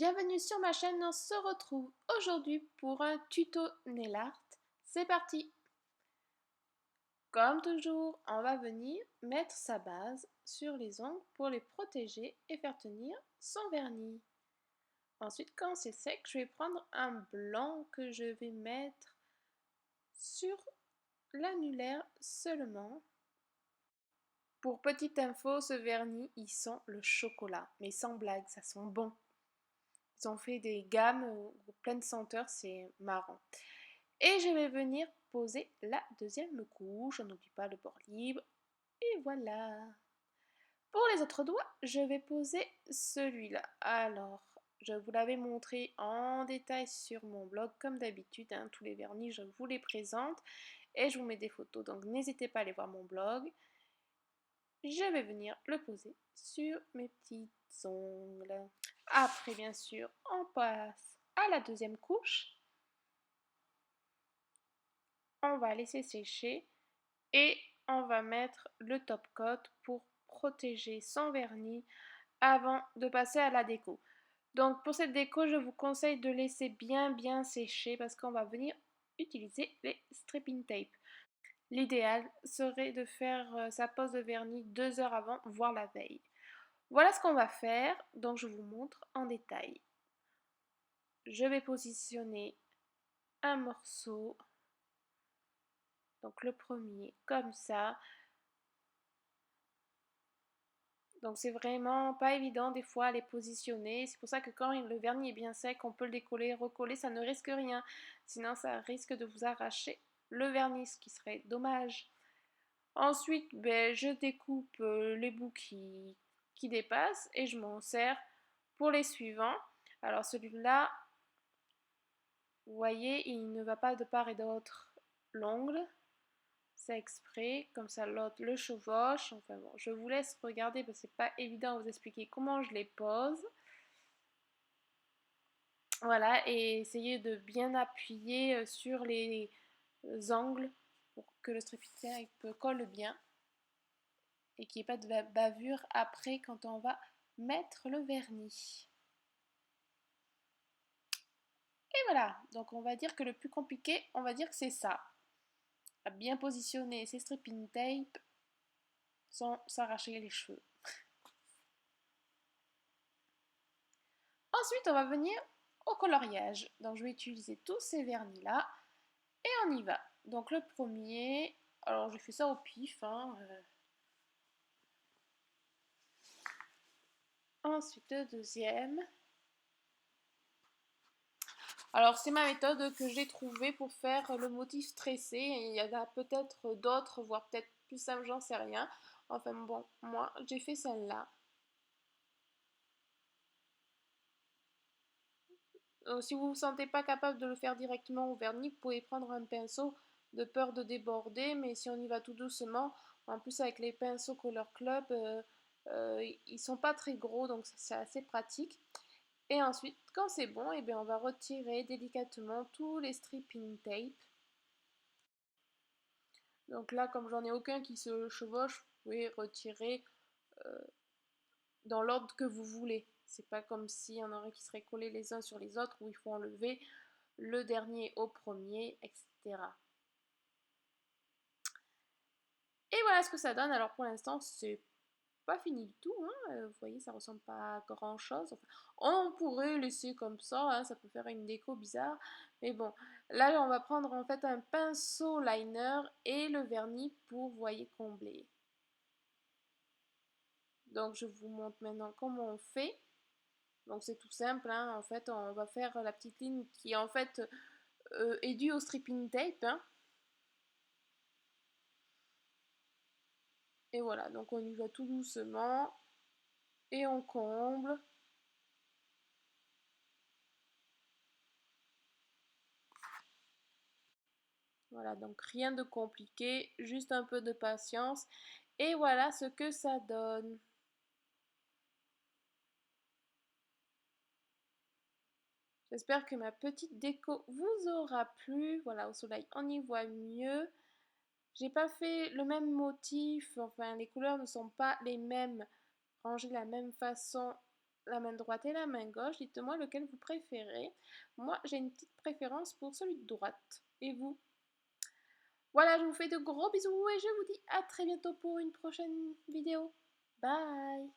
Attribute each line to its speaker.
Speaker 1: Bienvenue sur ma chaîne, on se retrouve aujourd'hui pour un tuto nail art. C'est parti! Comme toujours, on va venir mettre sa base sur les ongles pour les protéger et faire tenir son vernis. Ensuite, quand c'est sec, je vais prendre un blanc que je vais mettre sur l'annulaire seulement. Pour petite info, ce vernis, il sent le chocolat, mais sans blague, ça sent bon. Ils ont fait des gammes pleines de senteurs, c'est marrant. Et je vais venir poser la deuxième couche, on n'oublie pas le bord libre. Et voilà. Pour les autres doigts, je vais poser celui-là. Alors, je vous l'avais montré en détail sur mon blog, comme d'habitude, hein, tous les vernis, je vous les présente. Et je vous mets des photos, donc n'hésitez pas à aller voir mon blog. Je vais venir le poser sur mes petits ongles. Après, bien sûr, on passe à la deuxième couche. On va laisser sécher et on va mettre le top coat pour protéger son vernis avant de passer à la déco. Donc pour cette déco, je vous conseille de laisser bien sécher parce qu'on va venir utiliser les stripping tape. L'idéal serait de faire sa pose de vernis 2 heures avant, voire la veille. Voilà ce qu'on va faire, donc je vous montre en détail. Je vais positionner un morceau, donc le premier comme ça. Donc c'est vraiment pas évident des fois à les positionner. C'est pour ça que quand le vernis est bien sec, on peut le décoller, recoller, ça ne risque rien. Sinon ça risque de vous arracher le vernis, ce qui serait dommage. Ensuite, je découpe les bouts qui dépassent et je m'en sers pour les suivants. Alors celui-là, vous voyez, il ne va pas de part et d'autre l'ongle. C'est exprès, comme ça l'autre le chevauche. Enfin bon, je vous laisse regarder parce que c'est pas évident à vous expliquer comment je les pose. Voilà, et essayez de bien appuyer sur les angles pour que le stripping tape colle bien et qu'il n'y ait pas de bavure après quand on va mettre le vernis. Et voilà, donc on va dire que le plus compliqué, on va dire que c'est ça. À bien positionner ces stripping tape sans s'arracher les cheveux. Ensuite, on va venir au coloriage. Donc, je vais utiliser tous ces vernis-là et on y va. Donc, le premier, alors je fais ça au pif. Ensuite, le deuxième. Alors, c'est ma méthode que j'ai trouvée pour faire le motif tressé. Et il y en a peut-être d'autres, voire peut-être plus simples, j'en sais rien. Enfin bon, moi, j'ai fait celle-là. Si vous ne vous sentez pas capable de le faire directement au vernis, vous pouvez prendre un pinceau de peur de déborder, mais si on y va tout doucement, en plus avec les pinceaux Color Club, ils sont pas très gros, donc c'est assez pratique. Et ensuite, quand c'est bon, eh bien, on va retirer délicatement tous les stripping tape. Donc là, comme j'en ai aucun qui se chevauche, vous pouvez retirer dans l'ordre que vous voulez. C'est pas comme s'il y en aurait qui seraient collés les uns sur les autres où il faut enlever le dernier au premier, etc. Et voilà ce que ça donne. Alors pour l'instant, c'est pas fini du tout. Vous voyez, ça ressemble pas à grand chose. Enfin, on pourrait laisser comme ça, hein, ça peut faire une déco bizarre. Mais bon, là on va prendre en fait un pinceau liner et le vernis pour, vous voyez, combler. Donc je vous montre maintenant comment on fait. Donc c'est tout simple, hein. En fait on va faire la petite ligne qui en fait est due au stripping tape. Hein. Et voilà, donc on y va tout doucement et on comble. Voilà, donc rien de compliqué, juste un peu de patience. Et voilà ce que ça donne. J'espère que ma petite déco vous aura plu. Voilà, au soleil, on y voit mieux. J'ai pas fait le même motif, enfin les couleurs ne sont pas les mêmes, rangées de la même façon la main droite et la main gauche. Dites-moi lequel vous préférez. Moi, j'ai une petite préférence pour celui de droite. Et vous? Voilà, je vous fais de gros bisous et je vous dis à très bientôt pour une prochaine vidéo. Bye!